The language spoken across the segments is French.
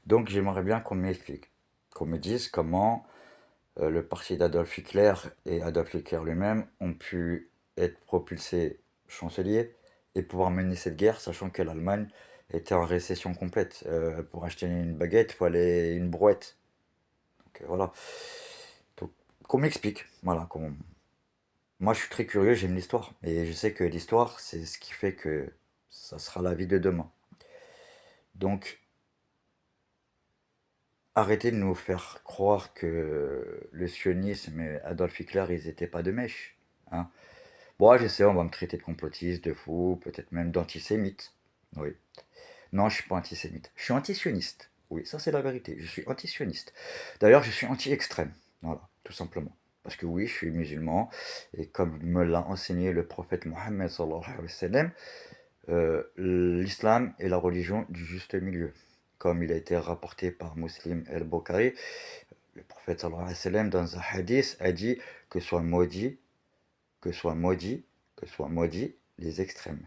Donc j'aimerais bien qu'on m'explique, qu'on me dise comment le parti d'Adolf Hitler et Adolf Hitler lui-même ont pu être propulsés chancelier et pouvoir mener cette guerre, sachant que l'Allemagne était en récession complète. Pour acheter une baguette, il fallait une brouette. Donc voilà. Donc, qu'on m'explique. Voilà. Moi, je suis très curieux, j'aime l'histoire. Et je sais que l'histoire, c'est ce qui fait que ça sera la vie de demain. Donc, arrêtez de nous faire croire que le sionisme et Adolf Hitler, ils n'étaient pas de mèche. Hein. Bon, je sais, on va me traiter de complotiste, de fou, peut-être même d'antisémite. Oui. Non, je suis pas antisémite. Je suis antisioniste. Oui, ça c'est la vérité. Je suis antisioniste. D'ailleurs, je suis anti-extrême. Voilà, tout simplement. Parce que oui, je suis musulman. Et comme me l'a enseigné le prophète Mohammed sallallahu alayhi wa sallam, l'islam est la religion du juste milieu. Comme il a été rapporté par Muslim el-Bukhari, le prophète sallallahu alayhi wa sallam, dans un hadith, a dit que soit maudit, que soit maudit, que soit maudit les extrêmes.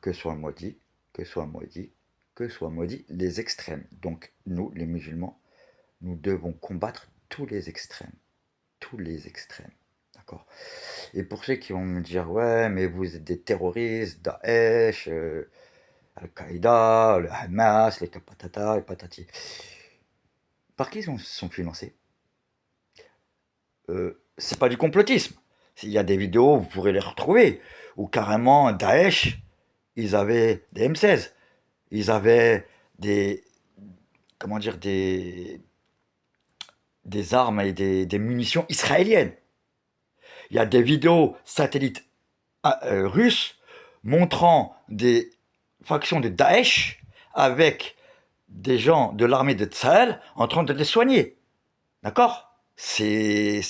Que soit maudit, que soit maudit, que soit maudit les extrêmes. Donc nous, les musulmans, nous devons combattre tous les extrêmes. Tous les extrêmes. D'accord. Et pour ceux qui vont me dire, ouais, mais vous êtes des terroristes, Daesh, Al-Qaïda, le Hamas, les Kapatata et patati. Par qui ils sont financés? C'est pas du complotisme. Il y a des vidéos, vous pourrez les retrouver, où carrément Daesh, ils avaient des M16, ils avaient des, comment dire, des armes et des munitions israéliennes. Il y a des vidéos satellites russes montrant des factions de Daesh avec des gens de l'armée de Tsahel en train de les soigner. D'accord. C'est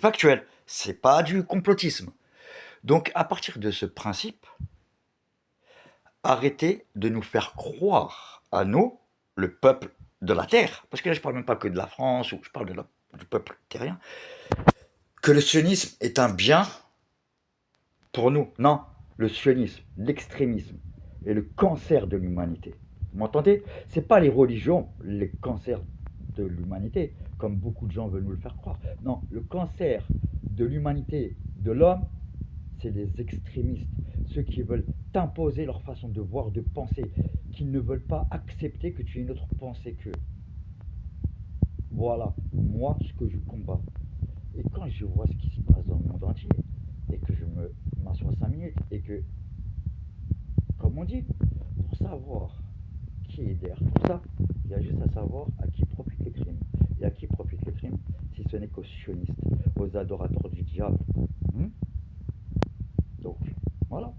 factuel. C'est pas du complotisme. Donc, à partir de ce principe, arrêtez de nous faire croire à nous, le peuple de la Terre, parce que là je parle même pas que de la France, ou je parle du peuple terrien, que le sionisme est un bien pour nous. Non, le sionisme, l'extrémisme est le cancer de l'humanité. Vous m'entendez? C'est pas les religions, les cancers de l'humanité, comme beaucoup de gens veulent nous le faire croire. Non, le cancer de l'humanité, de l'homme, c'est les extrémistes, ceux qui veulent t'imposer leur façon de voir, de penser, qui ne veulent pas accepter que tu aies une autre pensée qu'eux. Voilà, moi, ce que je combats. Et quand je vois ce qui se passe dans le monde entier, et que je m'assois 5 minutes, et que, comme on dit, pour savoir qui est derrière tout ça, il y a juste à savoir à qui profitent les crimes. Et à qui profitent les crimes, si ce n'est qu'aux sionistes, aux adorateurs du diable. Hmm. Donc, voilà.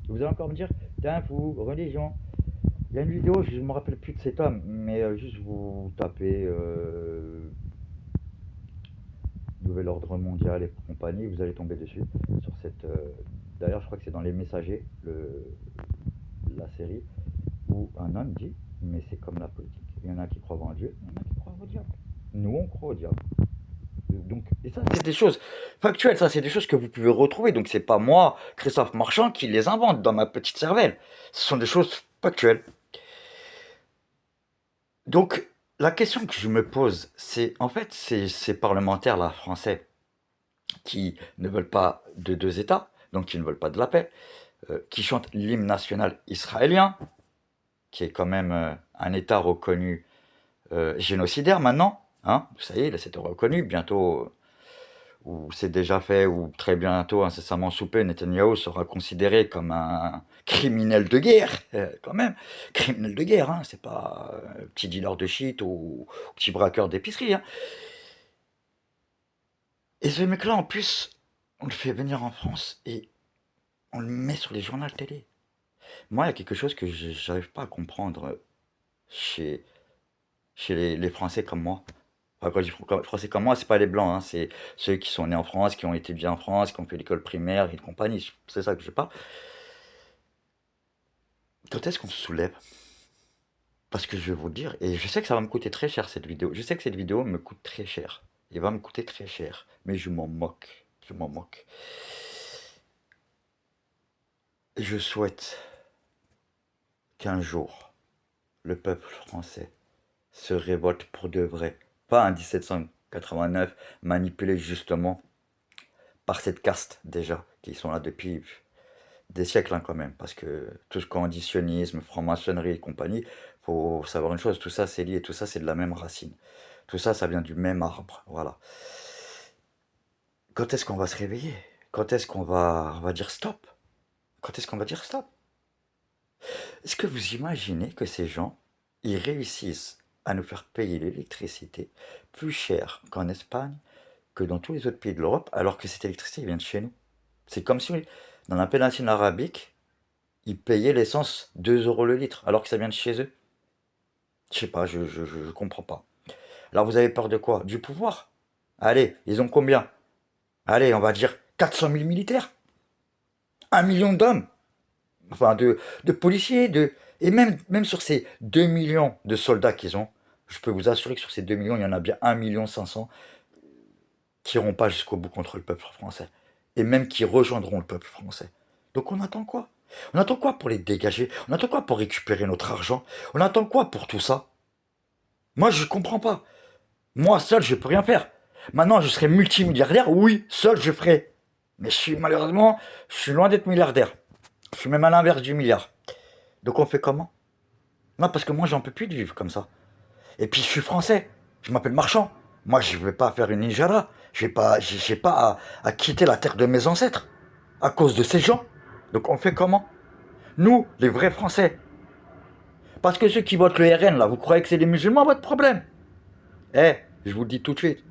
Vous allez encore me dire, t'es un fou, religion. Il y a une vidéo, je ne me rappelle plus de cet homme, mais juste vous tapez Nouvel Ordre Mondial et compagnie, vous allez tomber dessus. Sur cette, d'ailleurs, je crois que c'est dans Les Messagers, la série, où un homme dit, mais c'est comme la politique. Il y en a qui croient en Dieu, il y en a qui croient au diable. Nous, on croit au diable. Donc, et ça, c'est des choses factuelles, ça, c'est des choses que vous pouvez retrouver. Donc, c'est pas moi, Christophe Marchand, qui les invente dans ma petite cervelle. Ce sont des choses factuelles. Donc, la question que je me pose, c'est en fait, ces parlementaires là, français, qui ne veulent pas de deux États, donc qui ne veulent pas de la paix, qui chantent l'hymne national israélien, qui est quand même un État reconnu génocidaire maintenant, hein, ça y est, là, c'est reconnu, bientôt, ou c'est déjà fait, ou très bientôt, incessamment sous peu, Netanyahou sera considéré comme un criminel de guerre, quand même. Criminel de guerre, hein, c'est pas petit dealer de shit ou petit braqueur d'épicerie. Hein. Et ce mec-là, en plus, on le fait venir en France et on le met sur les journaux télé. Moi, il y a quelque chose que j'arrive pas à comprendre chez, chez les Français comme moi. Enfin, quand je dis Français comme moi, c'est pas les Blancs, hein, c'est ceux qui sont nés en France, qui ont étudié en France, qui ont fait l'école primaire et compagnie. C'est ça que je parle. Quand est-ce qu'on se soulève? Parce que je vais vous le dire, et je sais que ça va me coûter très cher cette vidéo. Je sais que cette vidéo me coûte très cher. Elle va me coûter très cher. Mais je m'en moque. Je m'en moque. Je souhaite qu'un jour, le peuple français se révolte pour de vrai. Pas en 1789, manipulé justement par cette caste déjà, qui sont là depuis des siècles hein, quand même. Parce que tout ce conditionnisme, franc-maçonnerie et compagnie, faut savoir une chose, tout ça c'est lié, tout ça c'est de la même racine. Tout ça, ça vient du même arbre. Voilà. Quand est-ce qu'on va se réveiller? Quand est-ce qu'on va dire stop? Quand est-ce qu'on va dire stop? Est-ce que vous imaginez que ces gens, ils réussissent à nous faire payer l'électricité plus cher qu'en Espagne, que dans tous les autres pays de l'Europe, alors que cette électricité vient de chez nous? C'est comme si, dans la péninsule arabique, ils payaient l'essence 2 euros le litre, alors que ça vient de chez eux. Je sais pas, je comprends pas. Alors vous avez peur de quoi? Du pouvoir? Allez, ils ont combien? Allez, on va dire 400 000 militaires, 1 million d'hommes, enfin de policiers, et même sur ces 2 millions de soldats qu'ils ont, je peux vous assurer que sur ces 2 millions, il y en a bien 1,5 million qui n'iront pas jusqu'au bout contre le peuple français, et même qui rejoindront le peuple français. Donc on attend quoi? On attend quoi pour les dégager? On attend quoi pour récupérer notre argent? On attend quoi pour tout ça? Moi, je comprends pas. Moi, seul, je peux rien faire. Maintenant, je serai multimilliardaire, oui, seul, je ferai. Mais malheureusement, je suis loin d'être milliardaire. Je suis même à l'inverse du milliard. Donc on fait comment? Non, parce que moi, j'en peux plus de vivre comme ça. Et puis, je suis français. Je m'appelle Marchand. Moi, je ne vais pas faire une ninjara. J'ai pas à quitter la terre de mes ancêtres à cause de ces gens. Donc on fait comment? Nous, les vrais Français. Parce que ceux qui votent le RN, là, vous croyez que c'est les musulmans votre problème? Eh, je vous le dis tout de suite.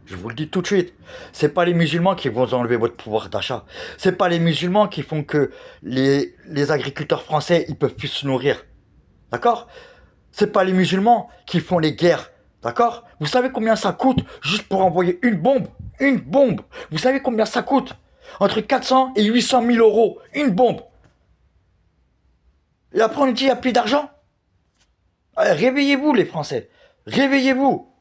Je vous le dis tout de suite, c'est pas les musulmans qui vont enlever votre pouvoir d'achat. C'est pas les musulmans qui font que les agriculteurs français ils peuvent plus se nourrir. D'accord? C'est pas les musulmans qui font les guerres. D'accord? Vous savez combien ça coûte juste pour envoyer une bombe? Une bombe! Vous savez combien ça coûte? Entre 400 et 800 000 euros. Une bombe! Et après on nous dit il n'y a plus d'argent? Allez, réveillez-vous les Français. Réveillez-vous!